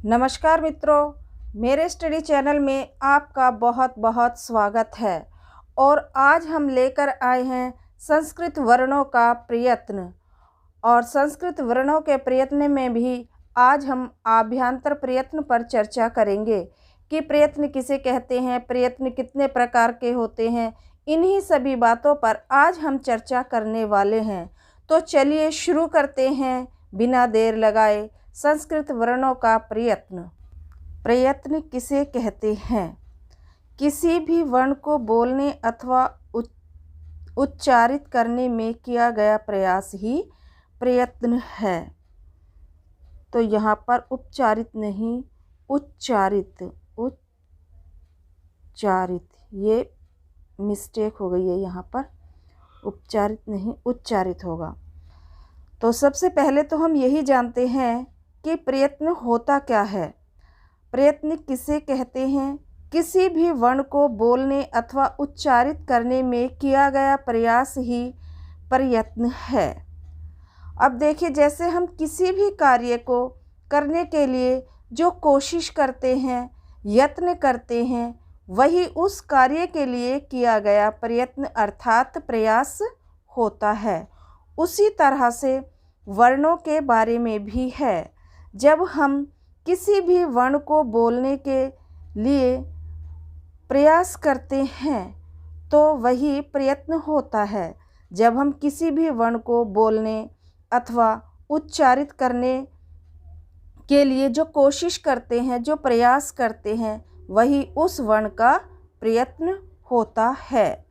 नमस्कार मित्रों, मेरे स्टडी चैनल में आपका बहुत बहुत स्वागत है। और आज हम लेकर आए हैं संस्कृत वर्णों का प्रयत्न। और संस्कृत वर्णों के प्रयत्न में भी आज हम आभ्यंतर प्रयत्न पर चर्चा करेंगे कि प्रयत्न किसे कहते हैं, प्रयत्न कितने प्रकार के होते हैं। इन्हीं सभी बातों पर आज हम चर्चा करने वाले हैं। तो चलिए शुरू करते हैं बिना देर लगाए। संस्कृत वर्णों का प्रयत्न। प्रयत्न किसे कहते हैं? किसी भी वर्ण को बोलने अथवा उच्चारित करने में किया गया प्रयास ही प्रयत्न है। तो यहाँ पर उपचारित नहीं, उच्चारित, ये मिस्टेक हो गई है। यहाँ पर उपचारित नहीं, उच्चारित होगा। तो सबसे पहले तो हम यही जानते हैं कि प्रयत्न होता क्या है। प्रयत्न किसे कहते हैं? किसी भी वर्ण को बोलने अथवा उच्चारित करने में किया गया प्रयास ही प्रयत्न है। अब देखिए, जैसे हम किसी भी कार्य को करने के लिए जो कोशिश करते हैं, यत्न करते हैं, वही उस कार्य के लिए किया गया प्रयत्न अर्थात प्रयास होता है। उसी तरह से वर्णों के बारे में भी है। जब हम किसी भी वर्ण को बोलने के लिए प्रयास करते हैं तो वही प्रयत्न होता है। जब हम किसी भी वर्ण को बोलने अथवा उच्चारित करने के लिए जो कोशिश करते हैं, जो प्रयास करते हैं, वही उस वर्ण का प्रयत्न होता है।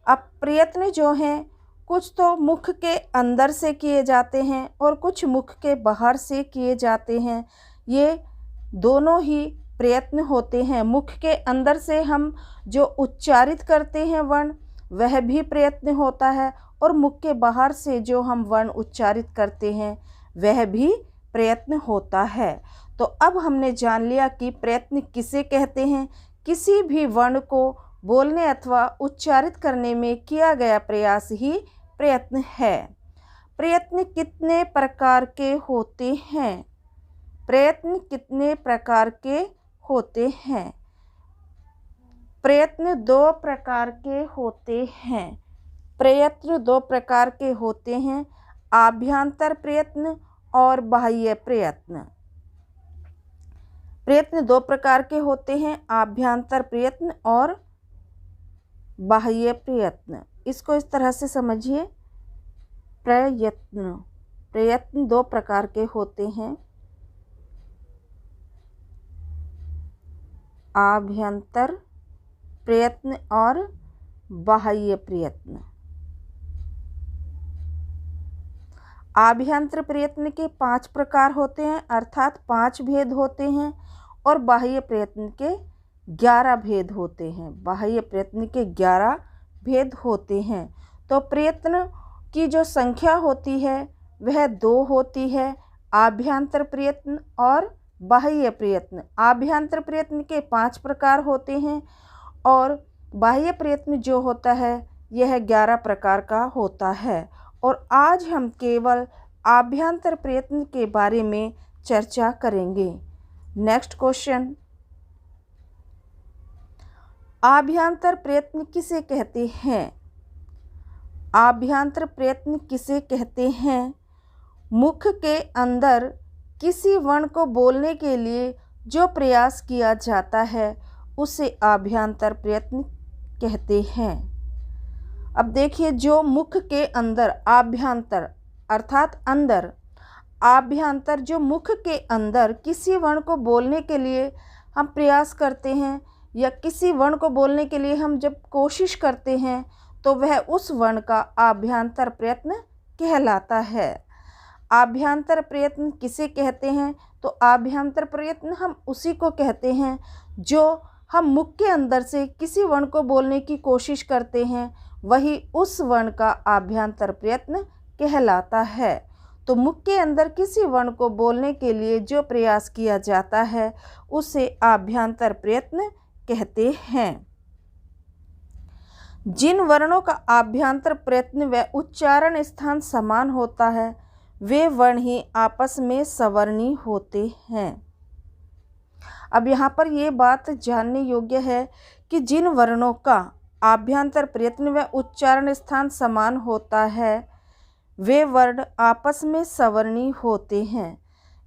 अब प्रयत्न जो हैं, कुछ तो मुख के अंदर से किए जाते हैं और कुछ मुख के बाहर से किए जाते हैं। ये दोनों ही प्रयत्न होते हैं। मुख के अंदर से हम जो उच्चारित करते हैं वर्ण, वह भी प्रयत्न होता है, और मुख के बाहर से जो हम वर्ण उच्चारित करते हैं, वह भी प्रयत्न होता है। तो अब हमने जान लिया कि प्रयत्न किसे कहते हैं। किसी भी वर्ण को बोलने अथवा उच्चारित करने में किया गया प्रयास ही प्रयत्न है। प्रयत्न कितने प्रकार के होते हैं? प्रयत्न कितने प्रकार के होते हैं? प्रयत्न दो प्रकार के होते हैं। प्रयत्न दो प्रकार के होते हैं, आभ्यंतर प्रयत्न और बाह्य प्रयत्न। प्रयत्न दो प्रकार के होते हैं, आभ्यंतर प्रयत्न और बाह्य प्रयत्न। इसको इस तरह से समझिए। प्रयत्न दो प्रकार के होते हैं, आभ्यंतर प्रयत्न और बाह्य प्रयत्न। आभ्यंतर प्रयत्न के 5 प्रकार होते हैं, अर्थात 5 भेद होते हैं, और बाह्य प्रयत्न के 11 भेद होते हैं। बाह्य प्रयत्न के 11 भेद होते हैं। तो प्रयत्न की जो संख्या होती है वह 2 होती है, आभ्यंतर प्रयत्न और बाह्य प्रयत्न। आभ्यंतर प्रयत्न के 5 प्रकार होते हैं और बाह्य प्रयत्न जो होता है यह 11 प्रकार का होता है। और आज हम केवल आभ्यंतर प्रयत्न के बारे में चर्चा करेंगे। नेक्स्ट क्वेश्चन, आभ्यंतर प्रयत्न किसे कहते हैं? आभ्यंतर प्रयत्न किसे कहते हैं? मुख के अंदर किसी वर्ण को बोलने के लिए जो प्रयास किया जाता है उसे आभ्यंतर प्रयत्न कहते हैं। अब देखिए, जो मुख के अंदर, आभ्यंतर अर्थात अंदर, आभ्यंतर जो मुख के अंदर किसी वर्ण को बोलने के लिए हम प्रयास करते हैं या किसी वर्ण को बोलने के लिए हम जब कोशिश करते हैं तो वह उस वर्ण का आभ्यंतर प्रयत्न कहलाता है। आभ्यंतर प्रयत्न किसे कहते हैं? तो आभ्यंतर प्रयत्न हम उसी को कहते हैं जो हम मुख के अंदर से किसी वर्ण को बोलने की कोशिश करते हैं, वही उस वर्ण का आभ्यंतर प्रयत्न कहलाता है। तो मुख के अंदर किसी वर्ण को बोलने के लिए जो प्रयास किया जाता है उसे आभ्यंतर प्रयत्न कहते हैं। जिन वर्णों का आभ्यंतर प्रयत्न व उच्चारण स्थान समान होता है वे वर्ण ही आपस में सवर्णी होते हैं। अब यहाँ पर ये बात जानने योग्य है कि जिन वर्णों का आभ्यंतर प्रयत्न व उच्चारण स्थान समान होता है वे वर्ण आपस में सवर्णी होते हैं।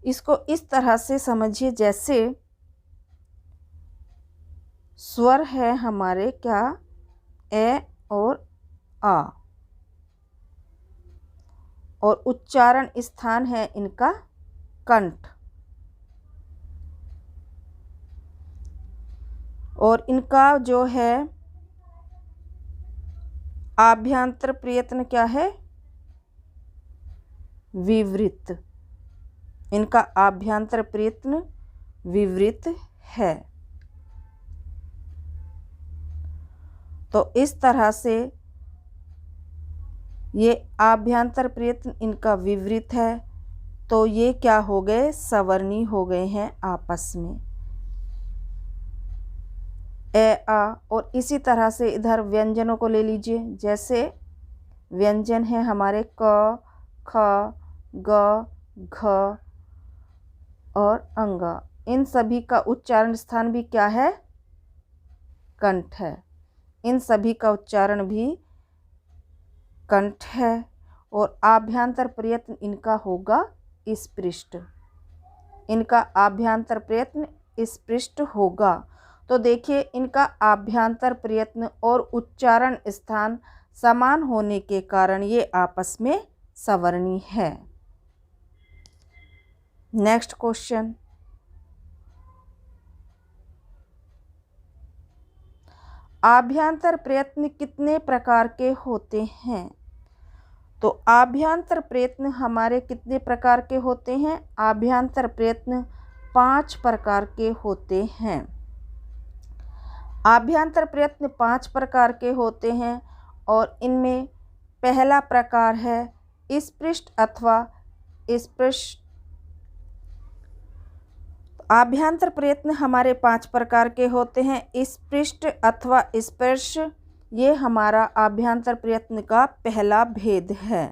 इसको इस तरह से समझिए, जैसे स्वर है हमारे क्या, ए और आ, और उच्चारण स्थान है इनका कंठ, और इनका जो है आभ्यंतर प्रयत्न क्या है, विवृत। इनका आभ्यंतर प्रयत्न विवृत है। तो इस तरह से ये आभ्यंतर प्रयत्न इनका विवृत है, तो ये क्या हो गए, सवर्णी हो गए हैं आपस में, ए आ। और इसी तरह से इधर व्यंजनों को ले लीजिए, जैसे व्यंजन है हमारे क, ख, ग, घ और अंगा। इन सभी का उच्चारण स्थान भी क्या है, कंठ है। इन सभी का उच्चारण भी कंठ है। और आभ्यंतर प्रयत्न इनका होगा स्पृष्ट। इनका आभ्यंतर प्रयत्न स्पृष्ट होगा। तो देखिए, इनका आभ्यंतर प्रयत्न और उच्चारण स्थान समान होने के कारण ये आपस में सवर्णी है। नेक्स्ट क्वेश्चन, आभ्यंतर प्रयत्न कितने प्रकार के होते हैं? तो आभ्यंतर प्रयत्न हमारे कितने प्रकार के होते हैं? आभ्यंतर प्रयत्न 5 प्रकार के होते हैं। आभ्यंतर प्रयत्न 5 प्रकार के होते हैं और इनमें पहला प्रकार है स्पृष्ट अथवा स्पृष्ट। आभ्यंतर प्रयत्न हमारे 5 प्रकार के होते हैं, स्पृष्ट अथवा स्पर्श। ये हमारा आभ्यंतर प्रयत्न का पहला भेद है।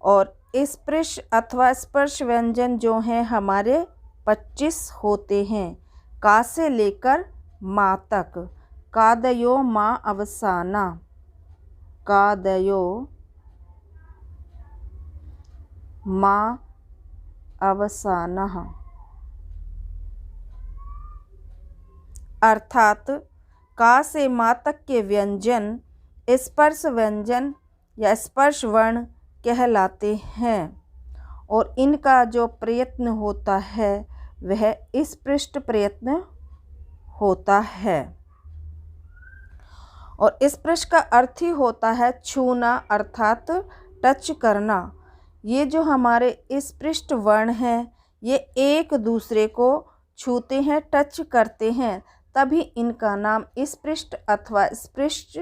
और स्पृश अथवा स्पर्श व्यंजन जो हैं हमारे 25 होते हैं, का से लेकर मा तक। कादयो मा अवसाना, कादयो मा अवसाना, अर्थात का से मा तक के व्यंजन स्पर्श व्यंजन या स्पर्श वर्ण कहलाते हैं। और इनका जो प्रयत्न होता है वह स्पृष्ट प्रयत्न होता है। और स्पृश का अर्थ ही होता है छूना, अर्थात टच करना। ये जो हमारे स्पृष्ट वर्ण हैं ये एक दूसरे को छूते हैं, टच करते हैं, तभी इनका नाम स्पृष्ट अथवा स्पृष्ट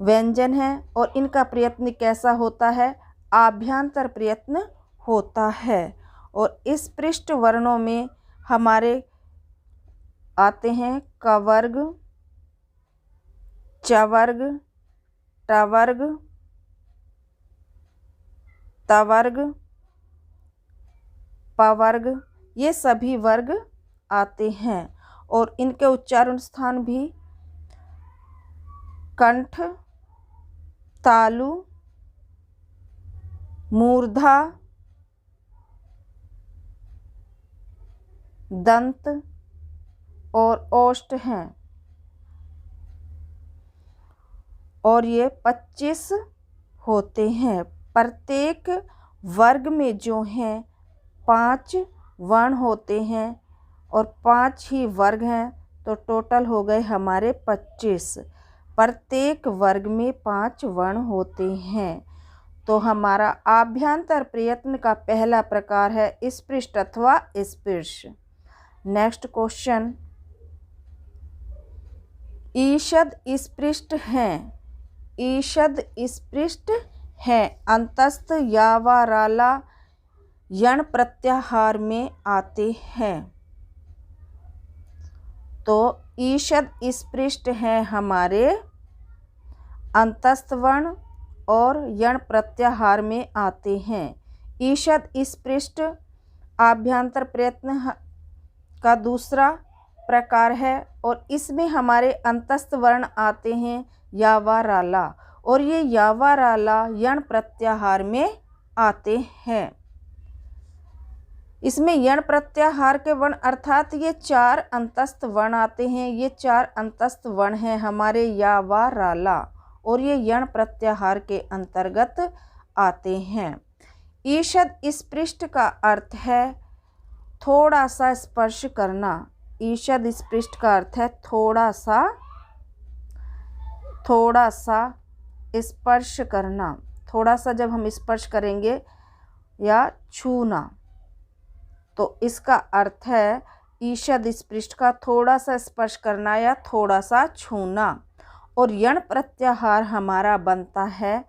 व्यंजन है। और इनका प्रयत्न कैसा होता है? आभ्यंतर प्रयत्न होता है। और स्पृष्ट वर्णों में हमारे आते हैं कवर्ग, चवर्ग, टवर्ग, तवर्ग, पवर्ग, ये सभी वर्ग आते हैं। और इनके उच्चारण स्थान भी कंठ, तालु, मूर्धा, दंत और ओष्ठ हैं। और ये 25 होते हैं। प्रत्येक वर्ग में जो हैं 5 वर्ण होते हैं और 5 ही वर्ग हैं, तो टोटल हो गए हमारे 25। प्रत्येक वर्ग में 5 वर्ण होते हैं। तो हमारा आभ्यंतर प्रयत्न का पहला प्रकार है स्पृष्ट अथवा स्पर्श। नेक्स्ट क्वेश्चन, ईषद स्पृष्ट हैं। ईषद स्पृष्ट हैं अंतस्थ यावाराला यण प्रत्याहार में आते हैं। तो ईषद स्पृष्ट हैं हमारे अंतस्थ वर्ण और यण प्रत्याहार में आते हैं। ईषद स्पृष्ट आभ्यंतर प्रयत्न का दूसरा प्रकार है और इसमें हमारे अंतस्थ वर्ण आते हैं या व राला, और ये या व राला यण प्रत्याहार में आते हैं। इसमें यण प्रत्याहार के वर्ण अर्थात ये 4 अंतस्थ वर्ण आते हैं। ये 4 अंतस्थ वर्ण हैं हमारे या व राला, और ये यण प्रत्याहार के अंतर्गत आते हैं। ईषद स्पृष्ट का अर्थ है थोड़ा सा स्पर्श करना। ईषद स्पृष्ट का अर्थ है थोड़ा सा स्पर्श करना। थोड़ा सा जब हम स्पर्श करेंगे या छूना, तो इसका अर्थ है ईषद स्पृष्ट का थोड़ा सा स्पर्श करना या थोड़ा सा छूना। और यण प्रत्याहार हमारा बनता है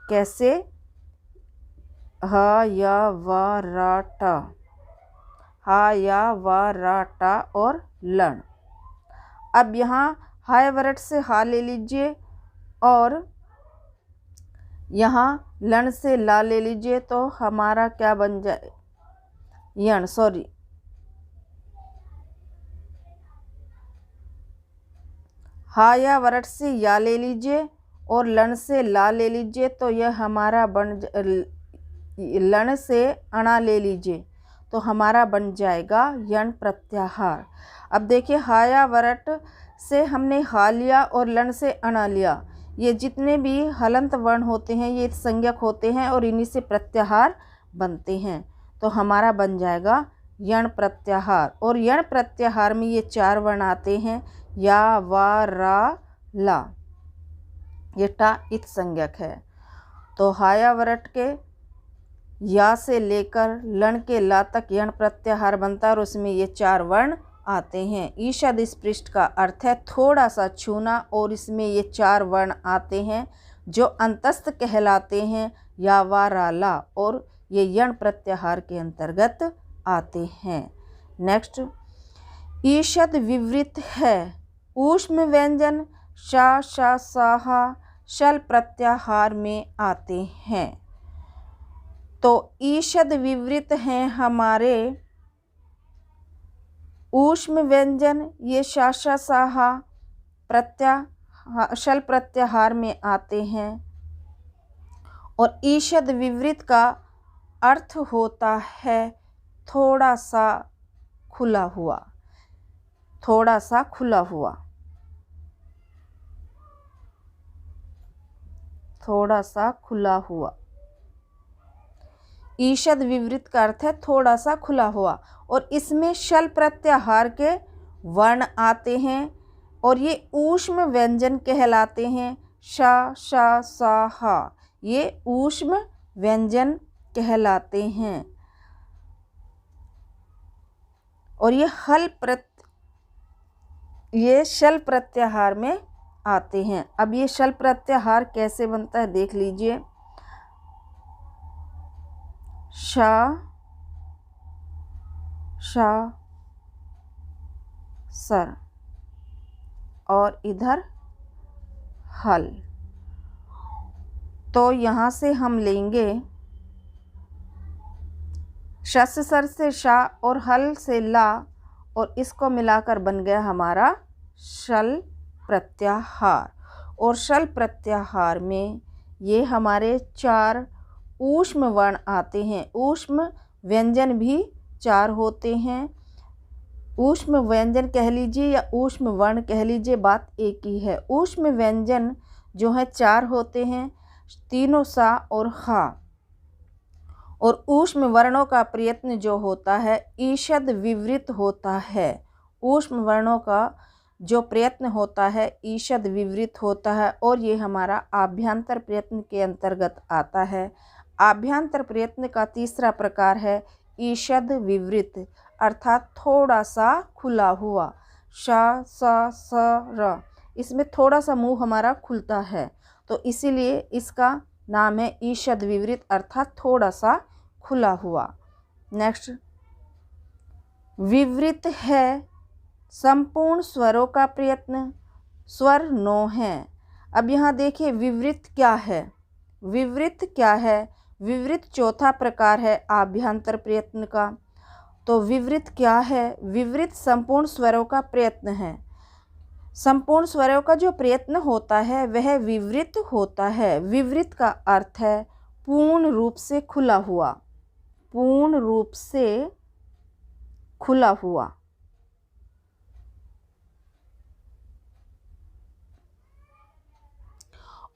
कैसे? ह या व र ट, हा या व र ट और लण। अब यहाँ हाय वरट से हा ले लीजिए और यहाँ लण से ला ले लीजिए, तो हमारा क्या बन जाए? यण, सॉरी, हा या वरट से या ले लीजिए और लन से ला ले लीजिए, तो यह हमारा लन से अणा ले लीजिए तो हमारा बन जाएगा यण प्रत्याहार। अब देखिए हा या वरट से हमने हा लिया और लन से अणा लिया। ये जितने भी हलंत वर्ण होते हैं ये संज्ञक होते हैं और इन्हीं से प्रत्याहार बनते हैं, तो हमारा बन जाएगा यण प्रत्याहार। और यण प्रत्याहार में ये 4 वर्ण आते हैं या व रा ला। ये टा इत संज्ञक है। तो हाया वरट के या से लेकर लन के ला तक यण प्रत्याहार बनता है और उसमें ये 4 वर्ण आते हैं। ईषद स्पृष्ट का अर्थ है थोड़ा सा छूना और इसमें ये 4 वर्ण आते हैं जो अंतस्थ कहलाते हैं या व रा ला, और ये यण प्रत्याहार के अंतर्गत आते हैं। नेक्स्ट, ईषद विवृत है। ऊष्म व्यंजन शा शा साहा शल प्रत्याहार में आते हैं। तो ईषद विवृत हैं हमारे ऊष्म व्यंजन, ये शा शा साहा शल प्रत्याहार में आते हैं। और ईषद विवृत का अर्थ होता है थोड़ा सा खुला हुआ, थोड़ा सा खुला हुआ, थोड़ा सा खुला हुआ। ईषद विवृत का अर्थ है थोड़ा सा खुला हुआ, और इसमें शल प्रत्याहार के वर्ण आते हैं और ये ऊष्म व्यंजन कहलाते हैं। शा शा सा हा, ये ऊष्म व्यंजन कहलाते हैं। और ये शल प्रत्याहार में आते हैं। अब ये शल प्रत्याहार कैसे बनता है देख लीजिए। शा शा सर और इधर हल, तो यहाँ से हम लेंगे शस सर से शा और हल से ला, और इसको मिलाकर बन गया हमारा शल प्रत्याहार। और शल प्रत्याहार में ये हमारे 4 ऊष्म वर्ण आते हैं। ऊष्म व्यंजन भी 4 होते हैं। ऊष्म व्यंजन कह लीजिए या ऊष्म वर्ण कह लीजिए, बात एक ही है। ऊष्म व्यंजन जो है 4 होते हैं, तीनों सा और हा। और ऊष्म वर्णों का प्रयत्न जो होता है ईषद विवृत होता है। ऊष्म वर्णों का जो प्रयत्न होता है ईषद विवृत होता है, और ये हमारा आभ्यंतर प्रयत्न के अंतर्गत आता है। आभ्यंतर प्रयत्न का तीसरा प्रकार है ईषद विवृत, अर्थात थोड़ा सा खुला हुआ। शा सा स र, इसमें थोड़ा सा मुंह हमारा खुलता है, तो इसीलिए इसका नाम है ईषद विवृत, अर्थात थोड़ा सा खुला हुआ। नेक्स्ट, विवृत है संपूर्ण स्वरों का प्रयत्न, स्वर 9 हैं। अब यहाँ देखिए विवृत क्या है। विवृत क्या है? विवृत चौथा प्रकार है आभ्यंतर प्रयत्न का। तो विवृत क्या है? विवृत संपूर्ण स्वरों का प्रयत्न है। संपूर्ण स्वरों का जो प्रयत्न होता है वह विवृत होता है। विवृत का अर्थ है पूर्ण रूप से खुला हुआ, पूर्ण रूप से खुला हुआ।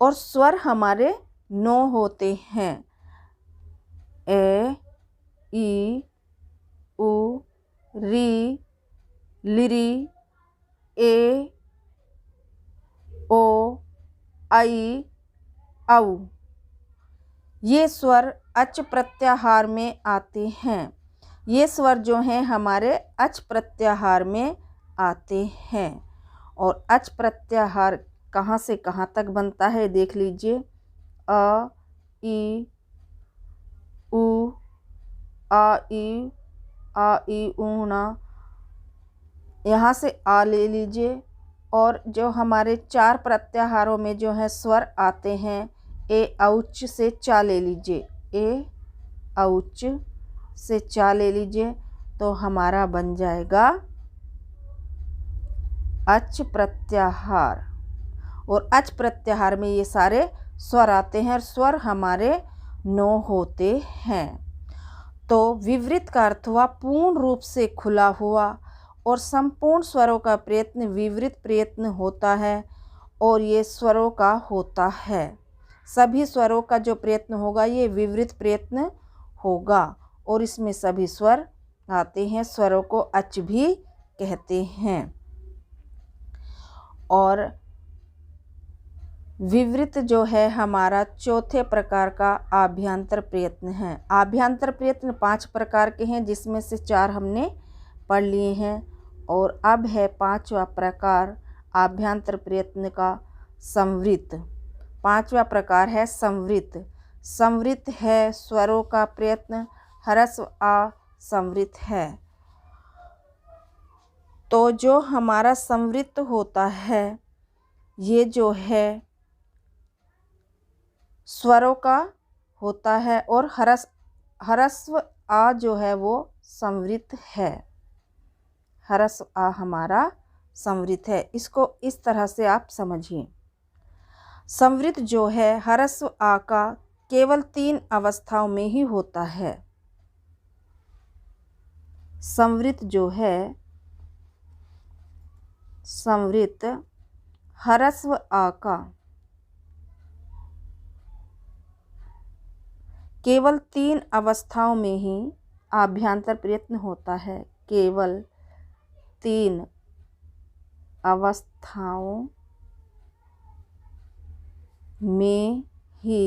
और स्वर हमारे 9 होते हैं। ए, ई, उ, री, लिरी, ए, ओ, आई, औ। ये स्वर अच प्रत्याहार में आते हैं। ये स्वर जो हैं हमारे अच प्रत्याहार में आते हैं। और अच प्रत्याहार कहाँ से कहाँ तक बनता है देख लीजिए। अ, ई, उ, आ, ई, ऊ, ना। यहाँ से आ ले लीजिए। और जो हमारे 4 प्रत्याहारों में जो है स्वर आते हैं, ए औच से चा ले लीजिए। ए औच से चा ले लीजिए तो हमारा बन जाएगा अच प्रत्याहार। और अच प्रत्याहार में ये सारे स्वर आते हैं और स्वर हमारे 9 होते हैं। तो विवृत का अर्थ हुआ पूर्ण रूप से खुला हुआ। और संपूर्ण स्वरों का प्रयत्न विवृत प्रयत्न होता है और ये स्वरों का होता है। सभी स्वरों का जो प्रयत्न होगा ये विवृत प्रयत्न होगा। और इसमें सभी स्वर आते हैं। स्वरों को अच भी कहते हैं। और विवृत जो है हमारा चौथे प्रकार का आभ्यंतर प्रयत्न है। आभ्यंतर प्रयत्न 5 प्रकार के हैं, जिसमें से 4 हमने पढ़ लिए हैं। और अब है 5वां प्रकार आभ्यंतर प्रयत्न का संवृत। 5वां प्रकार है संवृत। संवृत है स्वरों का प्रयत्न, ह्रस्व आ संवृत है। तो जो हमारा संवृत होता है ये जो है स्वरों का होता है और ह्रस्व आ जो है वो संवृत है। ह्रस्व आ हमारा संवृत है। इसको इस तरह से आप समझिए। संवृत जो है ह्रस्व आ का केवल 3 अवस्थाओं में ही होता है। संवृत जो है संवृत ह्रस्व आ का केवल 3 अवस्थाओं में ही आभ्यंतर प्रयत्न होता है। केवल 3 अवस्थाओं में ही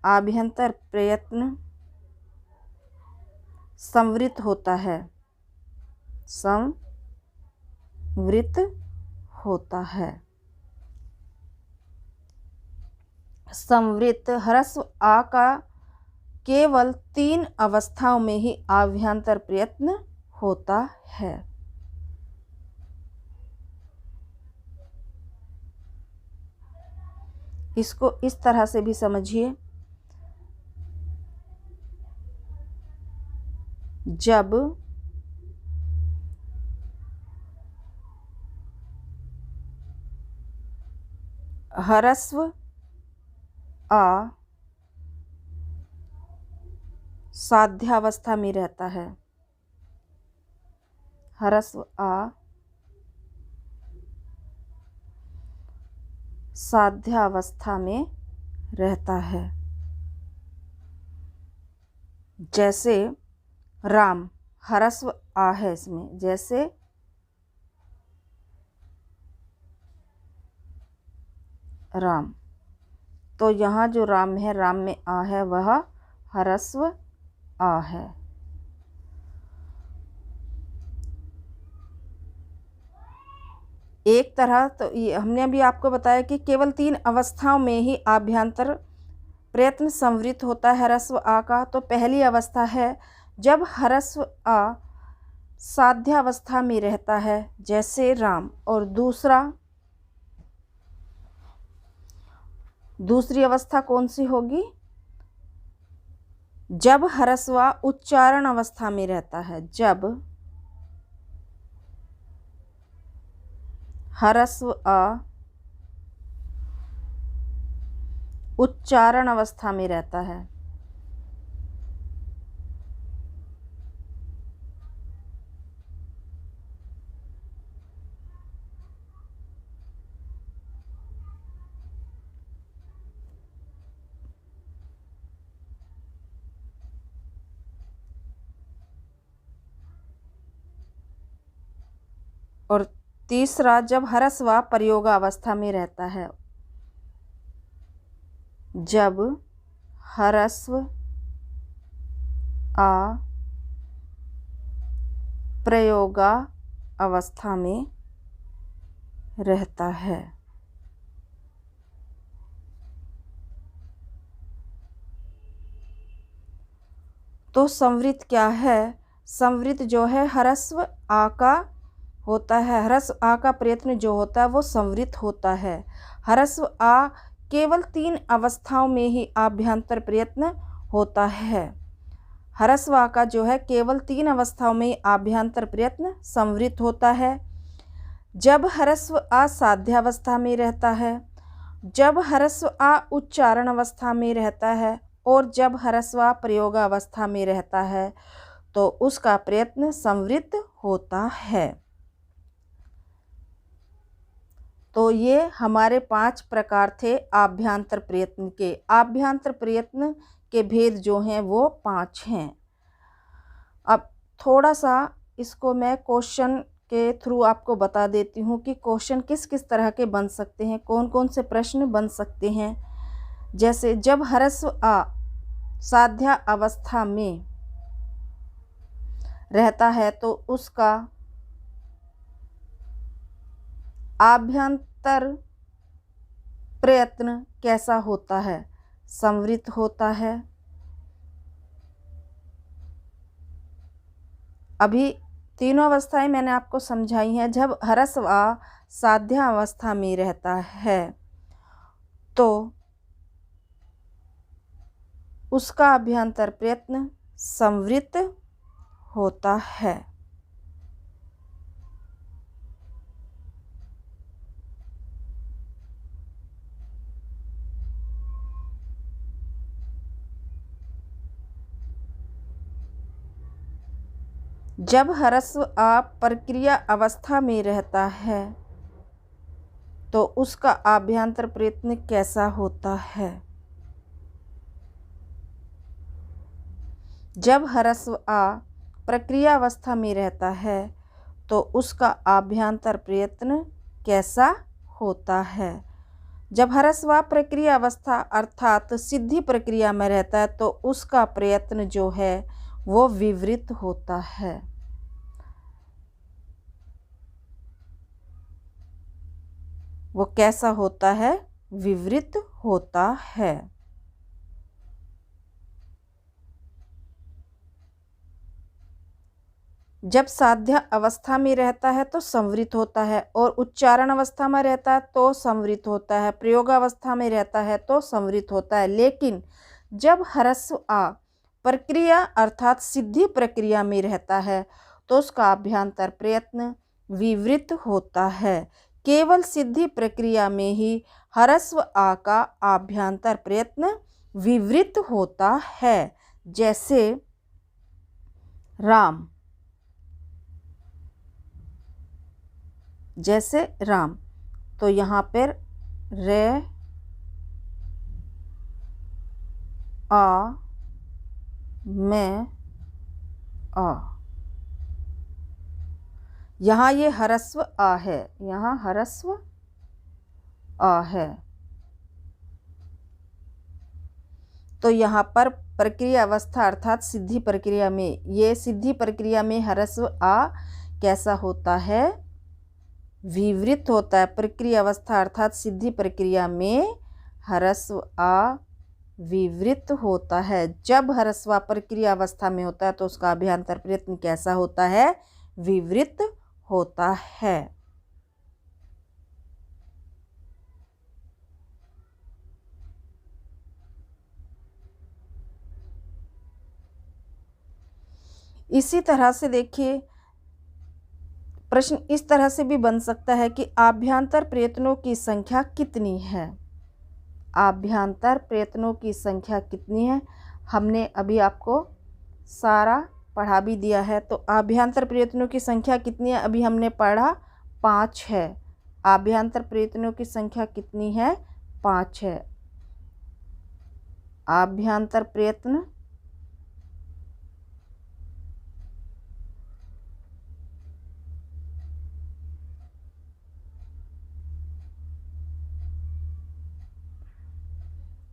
आभ्यंतर प्रयत्न संवृत होता है। संवृत होता है। संवृत ह्रस्व आ का केवल 3 अवस्थाओं में ही आभ्यंतर प्रयत्न होता है। इसको इस तरह से भी समझिए। जब ह्रस्व आ साध्यावस्था में रहता है, ह्रस्व आ साध्यावस्था में रहता है। जैसे राम, ह्रस्व आ है इसमें। जैसे राम, तो यहाँ जो राम है, राम में आ है, वह ह्रस्व आ है। एक तरह तो ये हमने अभी आपको बताया कि केवल 3 अवस्थाओं में ही आभ्यंतर प्रयत्न संवृत होता है ह्रस्व आ का। तो पहली अवस्था है जब ह्रस्व आ साध्यावस्था में रहता है, जैसे राम। और दूसरी अवस्था कौन सी होगी? जब ह्रस्व आ उच्चारण अवस्था में रहता है, जब ह्रस्व आ उच्चारण अवस्था में रहता है, और तीसरा जब ह्रस्व आ प्रयोगावस्था में रहता है, जब ह्रस्व आ प्रयोगा अवस्था में रहता है। तो संवृत क्या है? संवृत जो है ह्रस्व आ का होता है, ह्रस्व आ का प्रयत्न जो होता है वो संवृत होता है। ह्रस्व आ केवल 3 अवस्थाओं में ही आभ्यंतर प्रयत्न होता है। ह्रस्व आ का जो है केवल 3 अवस्थाओं में आभ्यंतर प्रयत्न संवृत होता है। जब ह्रस्व आ साध्यावस्था में रहता है, जब ह्रस्व आ उच्चारण अवस्था में रहता है और जब ह्रस्व आ प्रयोगावस्था में रहता है तो उसका प्रयत्न संवृत होता है। तो ये हमारे 5 प्रकार थे आभ्यंतर प्रयत्न के। आभ्यंतर प्रयत्न के भेद जो हैं वो 5 हैं। अब थोड़ा सा इसको मैं क्वेश्चन के थ्रू आपको बता देती हूँ कि क्वेश्चन किस किस तरह के बन सकते हैं, कौन कौन से प्रश्न बन सकते हैं। जैसे जब ह्रस्व आ साध्या अवस्था में रहता है तो उसका आभ्यंतर प्रयत्न कैसा होता है? संवृत होता है। अभी तीनों अवस्थाएं मैंने आपको समझाई हैं। जब ह्रस्व आ साध्या अवस्था में रहता है तो उसका आभ्यंतर प्रयत्न संवृत होता है। जब ह्रस्व आ प्रक्रिया अवस्था में रहता है तो उसका आभ्यंतर प्रयत्न कैसा होता है? जब ह्रस्व आ प्रक्रिया अवस्था में रहता है तो उसका आभ्यंतर प्रयत्न कैसा होता है? जब ह्रस्व आ प्रक्रिया अवस्था अर्थात सिद्धि प्रक्रिया में रहता है तो उसका प्रयत्न जो है वो विवृत होता है। वो कैसा होता है? विवृत होता है। जब साध्या अवस्था में रहता है तो संवृत होता है और उच्चारण अवस्था में रहता है तो संवृत होता है, प्रयोगावस्था में रहता है तो संवृत होता है। लेकिन जब ह्रस्व आ प्रक्रिया अर्थात सिद्धि प्रक्रिया में रहता है तो उसका आभ्यंतर प्रयत्न विवृत होता है। केवल सिद्धि प्रक्रिया में ही ह्रस्व आ का आभ्यंतर प्रयत्न विवृत होता है। जैसे राम, जैसे राम, तो यहाँ पर रे आ में आ, यहाँ ये ह्रस्व आ है, यहाँ ह्रस्व आ है। तो यहाँ पर प्रक्रिया अवस्था अर्थात सिद्धि प्रक्रिया में, ये सिद्धि प्रक्रिया में ह्रस्व आ कैसा होता है? विवृत होता है। प्रक्रिया अवस्था अर्थात सिद्धि प्रक्रिया में ह्रस्व आ विवृत होता है। जब ह्रस्व आ प्रक्रिया अवस्था में होता है तो उसका आभ्यंतर प्रयत्न कैसा होता है? विवृत होता है। इसी तरह से देखिए, प्रश्न इस तरह से भी बन सकता है कि आभ्यंतर प्रयत्नों की संख्या कितनी है। आभ्यंतर प्रयत्नों की संख्या कितनी है, हमने अभी आपको सारा पढ़ा भी दिया है। तो आभ्यंतर प्रयत्नों की संख्या कितनी है, अभी हमने पढ़ा 5 है। आभ्यंतर प्रयत्नों की संख्या कितनी है, 5 है। आभ्यंतर प्रयत्न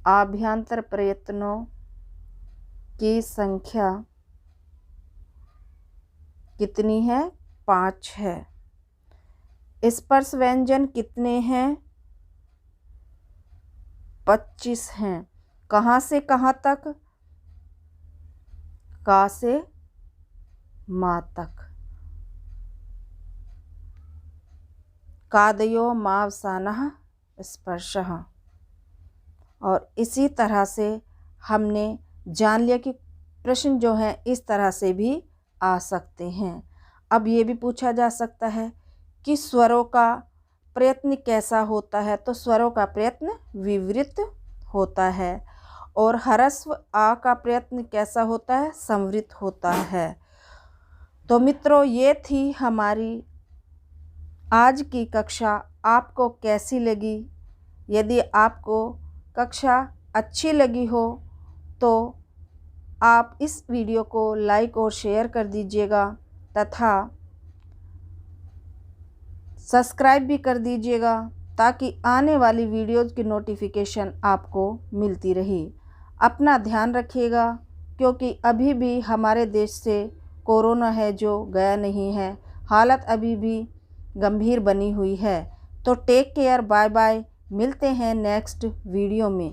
आभ्यंतर प्रयत्नों की संख्या कितनी है, 5 है। स्पर्श व्यंजन कितने हैं, 25 हैं। कहाँ से कहाँ तक, का से मा तक। कादयो मावसानः स्पर्शः। और इसी तरह से हमने जान लिया कि प्रश्न जो हैं इस तरह से भी आ सकते हैं। अब ये भी पूछा जा सकता है कि स्वरों का प्रयत्न कैसा होता है, तो स्वरों का प्रयत्न विवृत होता है। और ह्रस्व आ का प्रयत्न कैसा होता है, संवृत होता है। तो मित्रों, ये थी हमारी आज की कक्षा। आपको कैसी लगी? यदि आपको कक्षा अच्छी लगी हो तो आप इस वीडियो को लाइक और शेयर कर दीजिएगा तथा सब्सक्राइब भी कर दीजिएगा, ताकि आने वाली वीडियोज़ की नोटिफिकेशन आपको मिलती रही। अपना ध्यान रखिएगा, क्योंकि अभी भी हमारे देश से कोरोना है जो गया नहीं है। हालत अभी भी गंभीर बनी हुई है। तो टेक केयर, बाय बाय। मिलते हैं नेक्स्ट वीडियो में।